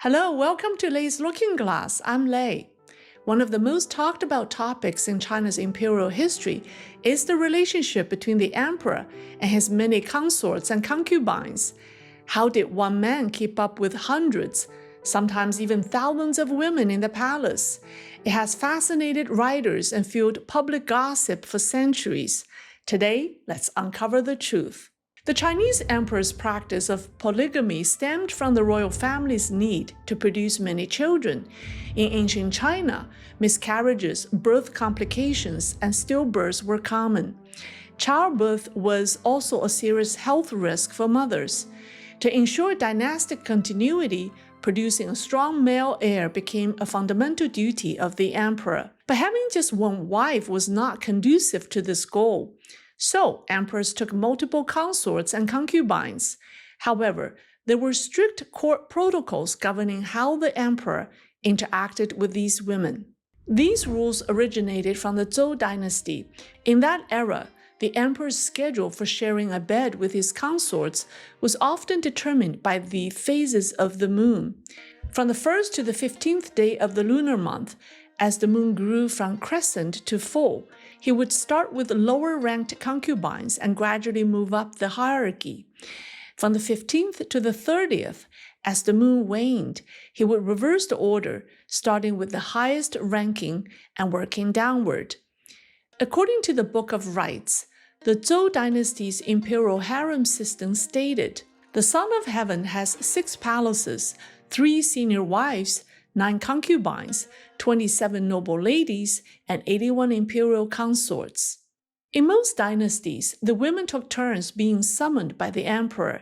Hello, welcome to Lei's Looking Glass. I'm Lei. One of the most talked about topics in China's imperial history is the relationship between the emperor and his many consorts and concubines. How did one man keep up with hundreds, sometimes even thousands of women in the palace? It has fascinated writers and fueled public gossip for centuries. Today, let's uncover the truth. The Chinese emperor's practice of polygamy stemmed from the royal family's need to produce many children. In ancient China, miscarriages, birth complications, and stillbirths were common. Childbirth was also a serious health risk for mothers. To ensure dynastic continuity, producing a strong male heir became a fundamental duty of the emperor. But having just one wife was not conducive to this goal. So, emperors took multiple consorts and concubines. However, there were strict court protocols governing how the emperor interacted with these women. These rules originated from the Zhou dynasty. In that era, the emperor's schedule for sharing a bed with his consorts was often determined by the phases of the moon. From the 1st to the 15th day of the lunar month, as the moon grew from crescent to full, he would start with lower-ranked concubines and gradually move up the hierarchy. From the 15th to the 30th, as the moon waned, he would reverse the order, starting with the highest ranking and working downward. According to the Book of Rites, the Zhou dynasty's imperial harem system stated, "The Son of Heaven has 6 palaces, 3 senior wives, 9 concubines, 27 noble ladies, and 81 imperial consorts." In most dynasties, the women took turns being summoned by the emperor.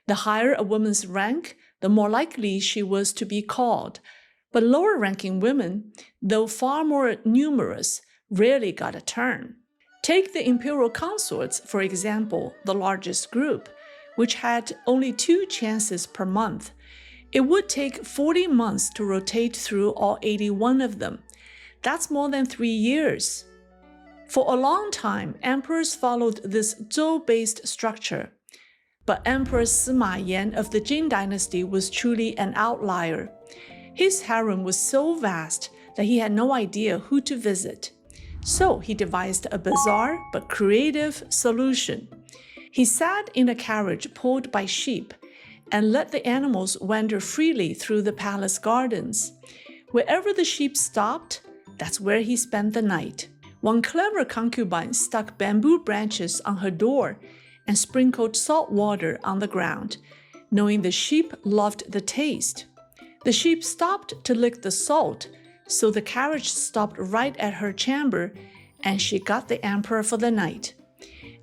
The higher a woman's rank, the more likely she was to be called. But lower-ranking women, though far more numerous, rarely got a turn. Take the imperial consorts, for example, the largest group, which had only 2 chances per month. It would take 40 months to rotate through all 81 of them. That's more than 3 years. For a long time, emperors followed this Zhou-based structure. But Emperor Sima Yan of the Jin dynasty was truly an outlier. His harem was so vast that he had no idea who to visit. So he devised a bizarre but creative solution. He sat in a carriage pulled by sheep and let the animals wander freely through the palace gardens. Wherever the sheep stopped, that's where he spent the night. One clever concubine stuck bamboo branches on her door and sprinkled salt water on the ground, knowing the sheep loved the taste. The sheep stopped to lick the salt, so the carriage stopped right at her chamber, and she got the emperor for the night.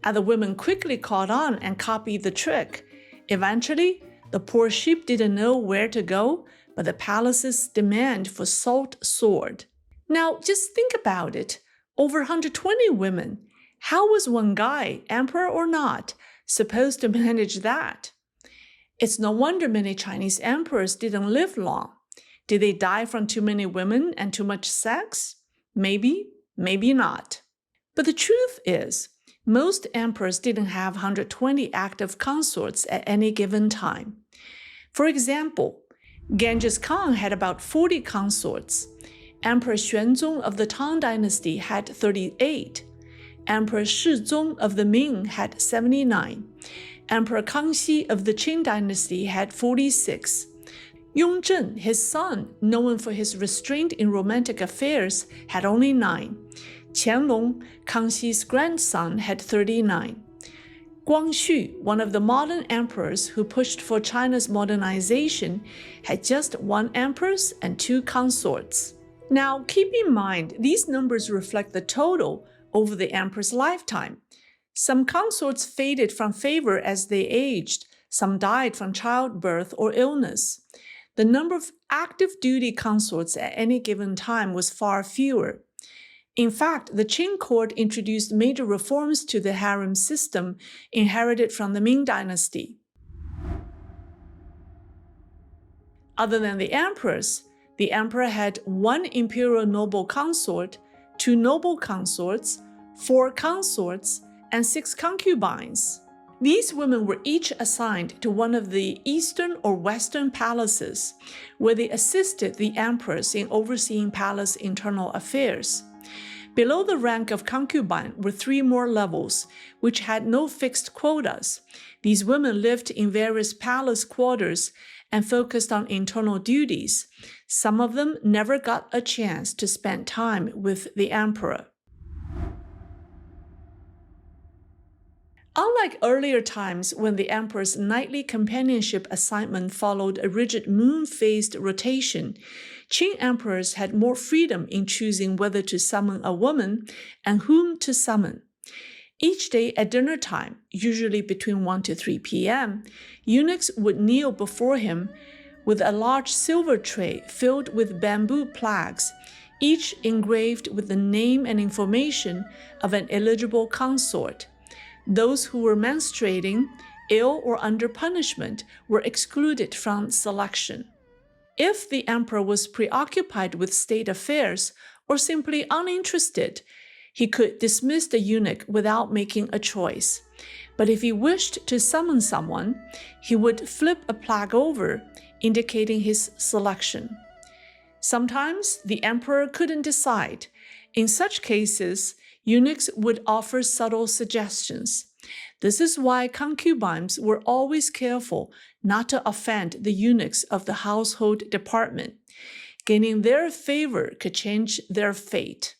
And the women quickly caught on and copied the trick. Eventually, the poor sheep didn't know where to go, but the palace's demand for salt soared. Now, just think about it. Over 120 women. How was one guy, emperor or not, supposed to manage that? It's no wonder many Chinese emperors didn't live long. Did they die from too many women and too much sex? Maybe, maybe not. But the truth is, most emperors didn't have 120 active consorts at any given time. For example, Genghis Khan had about 40 consorts. Emperor Xuanzong of the Tang dynasty had 38. Emperor Shizong of the Ming had 79. Emperor Kangxi of the Qing dynasty had 46. Yongzheng, his son, known for his restraint in romantic affairs, had only 9. Qianlong, Kangxi's grandson, had 39. Guangxu, one of the modern emperors who pushed for China's modernization, had just 1 empress and 2 consorts. Now, keep in mind, these numbers reflect the total over the emperor's lifetime. Some consorts faded from favor as they aged, some died from childbirth or illness. The number of active duty consorts at any given time was far fewer. In fact, the Qing court introduced major reforms to the harem system inherited from the Ming dynasty. Other than the emperors, the emperor had 1 imperial noble consort, 2 noble consorts, 4 consorts, and 6 concubines. These women were each assigned to one of the eastern or western palaces, where they assisted the empress in overseeing palace internal affairs. Below the rank of concubine were 3 more levels, which had no fixed quotas. These women lived in various palace quarters and focused on internal duties. Some of them never got a chance to spend time with the emperor. Unlike earlier times when the emperor's nightly companionship assignment followed a rigid moon-phased rotation, Qing emperors had more freedom in choosing whether to summon a woman and whom to summon. Each day at dinner time, usually between 1 to 3 p.m., eunuchs would kneel before him with a large silver tray filled with bamboo plaques, each engraved with the name and information of an eligible consort. Those who were menstruating, ill, or under punishment were excluded from selection. If the emperor was preoccupied with state affairs or simply uninterested, he could dismiss the eunuch without making a choice. But if he wished to summon someone, he would flip a plaque over, indicating his selection. Sometimes the emperor couldn't decide. In such cases, eunuchs would offer subtle suggestions. This is why concubines were always careful not to offend the eunuchs of the household department. Gaining their favor could change their fate.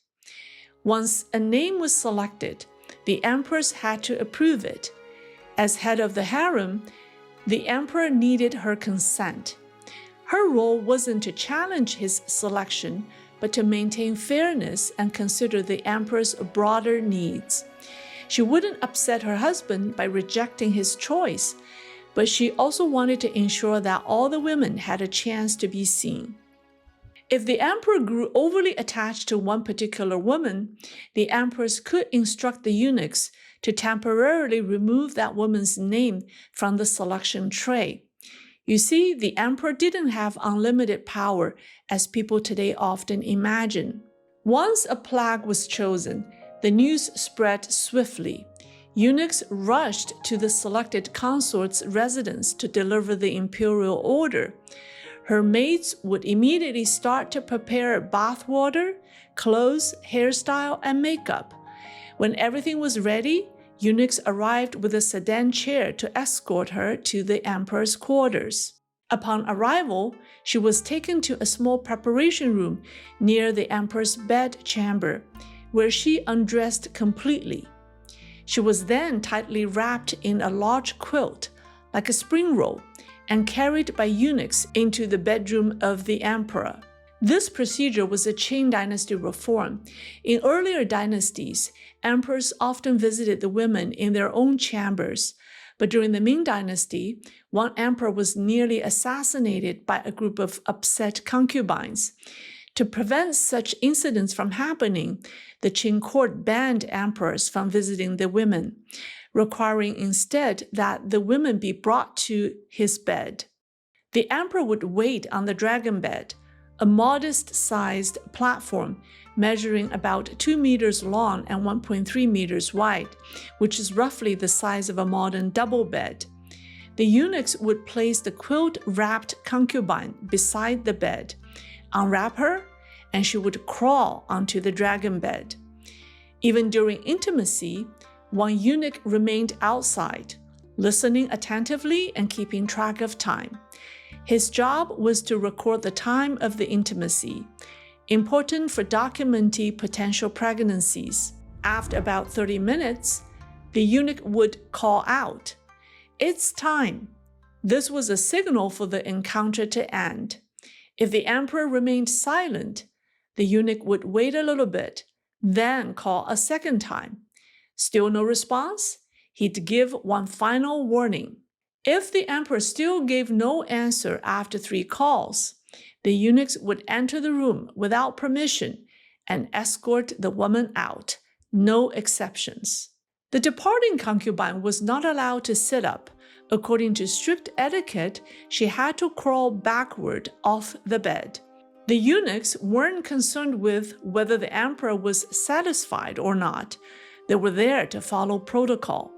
Once a name was selected, the empress had to approve it. As head of the harem, the emperor needed her consent. Her role wasn't to challenge his selection, but to maintain fairness and consider the emperor's broader needs. She wouldn't upset her husband by rejecting his choice, but she also wanted to ensure that all the women had a chance to be seen. If the emperor grew overly attached to one particular woman, the empress could instruct the eunuchs to temporarily remove that woman's name from the selection tray. You see, the emperor didn't have unlimited power as people today often imagine. Once a plaque was chosen, the news spread swiftly. Eunuchs rushed to the selected consort's residence to deliver the imperial order. Her maids would immediately start to prepare bath water, clothes, hairstyle, and makeup. When everything was ready, eunuchs arrived with a sedan chair to escort her to the emperor's quarters. Upon arrival, she was taken to a small preparation room near the emperor's bedchamber, where she undressed completely. She was then tightly wrapped in a large quilt, like a spring roll, and carried by eunuchs into the bedroom of the emperor. This procedure was a Qing dynasty reform. In earlier dynasties, emperors often visited the women in their own chambers, but during the Ming dynasty, one emperor was nearly assassinated by a group of upset concubines. To prevent such incidents from happening, the Qing court banned emperors from visiting the women, requiring instead that the women be brought to his bed. The emperor would wait on the dragon bed, a modest-sized platform measuring about 2 meters long and 1.3 meters wide, which is roughly the size of a modern double bed. The eunuchs would place the quilt-wrapped concubine beside the bed, unwrap her, and she would crawl onto the dragon bed. Even during intimacy, one eunuch remained outside, listening attentively and keeping track of time. His job was to record the time of the intimacy, important for documenting potential pregnancies. After about 30 minutes, the eunuch would call out, "It's time." This was a signal for the encounter to end. If the emperor remained silent, the eunuch would wait a little bit, then call a second time. Still no response? He'd give one final warning. If the emperor still gave no answer after 3 calls, the eunuchs would enter the room without permission and escort the woman out, no exceptions. The departing concubine was not allowed to sit up. According to strict etiquette, she had to crawl backward off the bed. The eunuchs weren't concerned with whether the emperor was satisfied or not. They were there to follow protocol.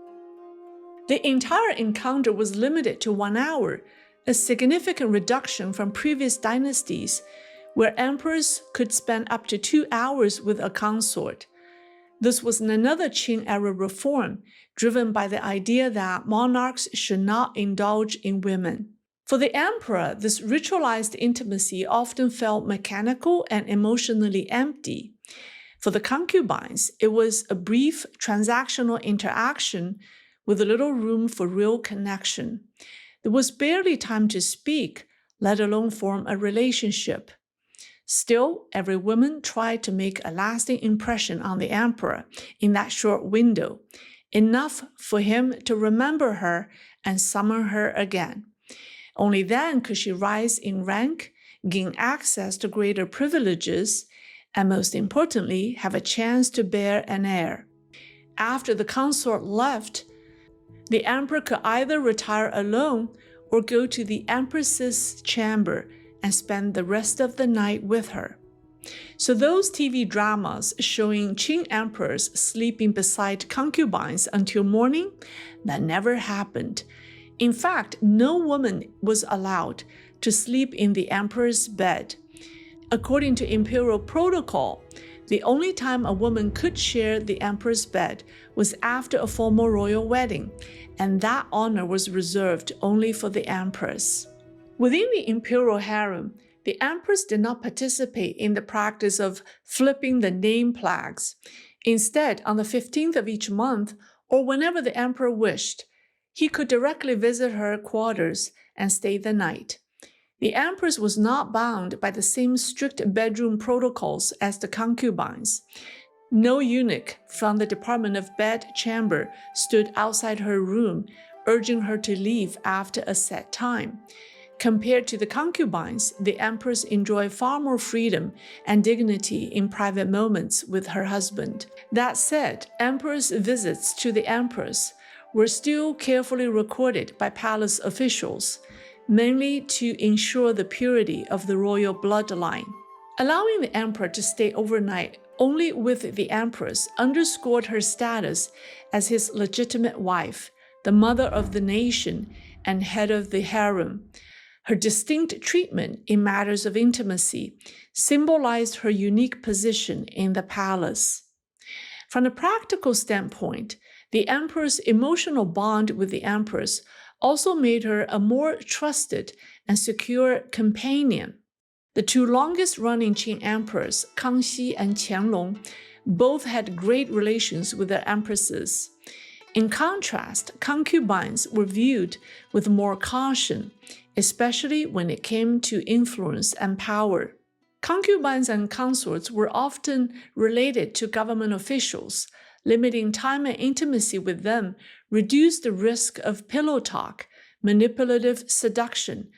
The entire encounter was limited to 1 hour, a significant reduction from previous dynasties, where emperors could spend up to 2 hours with a consort. This was another Qing-era reform, driven by the idea that monarchs should not indulge in women. For the emperor, this ritualized intimacy often felt mechanical and emotionally empty. For the concubines, it was a brief transactional interaction with little room for real connection. There was barely time to speak, let alone form a relationship. Still, every woman tried to make a lasting impression on the emperor in that short window, enough for him to remember her and summon her again. Only then could she rise in rank, gain access to greater privileges, and most importantly, have a chance to bear an heir. After the consort left, the emperor could either retire alone or go to the empress's chamber and spend the rest of the night with her. So those TV dramas showing Qing emperors sleeping beside concubines until morning, that never happened. In fact, no woman was allowed to sleep in the emperor's bed. According to imperial protocol, the only time a woman could share the emperor's bed was after a formal royal wedding, and that honor was reserved only for the empress. Within the imperial harem, the empress did not participate in the practice of flipping the name flags. Instead, on the 15th of each month, or whenever the emperor wished, he could directly visit her quarters and stay the night. The empress was not bound by the same strict bedroom protocols as the concubines. No eunuch from the Department of Bedchamber stood outside her room, urging her to leave after a set time. Compared to the concubines, the empress enjoyed far more freedom and dignity in private moments with her husband. That said, emperor's visits to the empress were still carefully recorded by palace officials, mainly to ensure the purity of the royal bloodline. Allowing the emperor to stay overnight only with the empress underscored her status as his legitimate wife, the mother of the nation, and head of the harem. Her distinct treatment in matters of intimacy symbolized her unique position in the palace. From a practical standpoint, the emperor's emotional bond with the empress also made her a more trusted and secure companion. The two longest-running Qing emperors, Kangxi and Qianlong, both had great relations with their empresses. In contrast, concubines were viewed with more caution, especially when it came to influence and power. Concubines and consorts were often related to government officials. Limiting time and intimacy with them reduced the risk of pillow talk, manipulative seduction,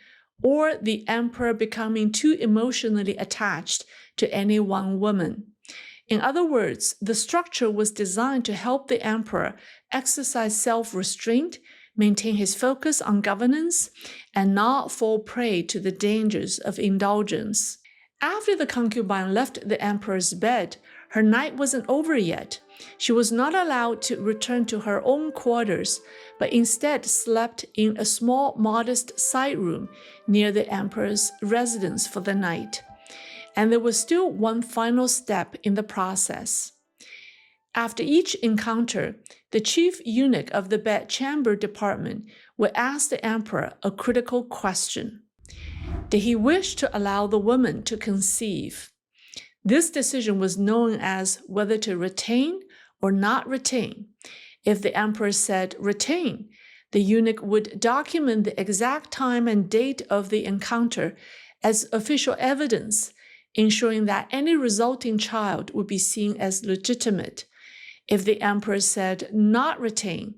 or the emperor becoming too emotionally attached to any one woman. In other words, the structure was designed to help the emperor exercise self-restraint, maintain his focus on governance, and not fall prey to the dangers of indulgence. After the concubine left the emperor's bed, her night wasn't over yet. She was not allowed to return to her own quarters, but instead slept in a small, modest side room near the emperor's residence for the night. And there was still one final step in the process. After each encounter, the chief eunuch of the bedchamber department would ask the emperor a critical question. Did he wish to allow the woman to conceive? This decision was known as whether to retain or not retain. If the emperor said retain, the eunuch would document the exact time and date of the encounter as official evidence, ensuring that any resulting child would be seen as legitimate. If the emperor said not retain,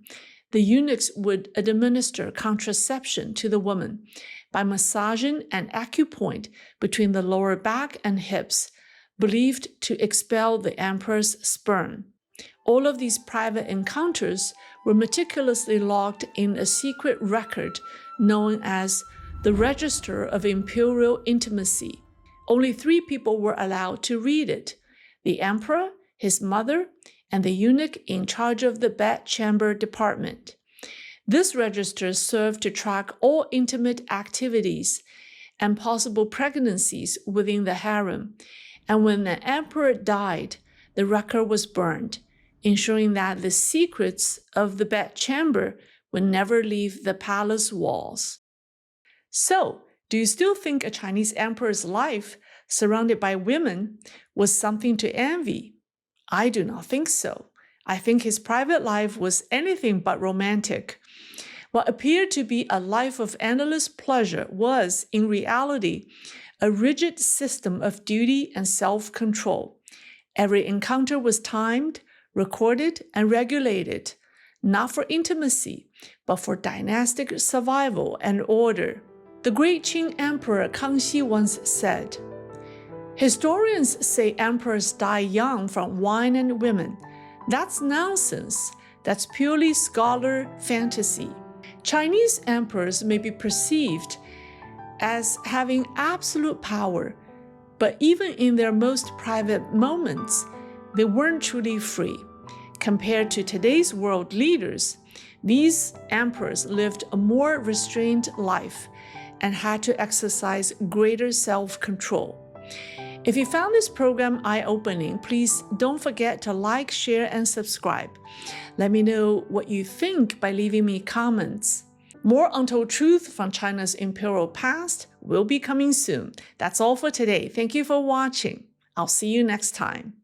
the eunuchs would administer contraception to the woman by massaging an acupoint between the lower back and hips, believed to expel the emperor's sperm. All of these private encounters were meticulously logged in a secret record known as the Register of Imperial Intimacy. Only 3 people were allowed to read it: the emperor, his mother, and the eunuch in charge of the bedchamber department. This register served to track all intimate activities and possible pregnancies within the harem, and when an emperor died, the record was burned, ensuring that the secrets of the bedchamber would never leave the palace walls. So, do you still think a Chinese emperor's life, surrounded by women, was something to envy? I do not think so. I think his private life was anything but romantic. What appeared to be a life of endless pleasure was, in reality, a rigid system of duty and self-control. Every encounter was timed, recorded, and regulated, not for intimacy, but for dynastic survival and order. The great Qing Emperor Kangxi once said, "Historians say emperors die young from wine and women. That's nonsense. That's purely scholar fantasy." Chinese emperors may be perceived as having absolute power, but even in their most private moments, they weren't truly free. Compared to today's world leaders, these emperors lived a more restrained life and had to exercise greater self-control. If you found this program eye-opening, please don't forget to like, share, and subscribe. Let me know what you think by leaving me comments. More untold truth from China's imperial past will be coming soon. That's all for today. Thank you for watching. I'll see you next time.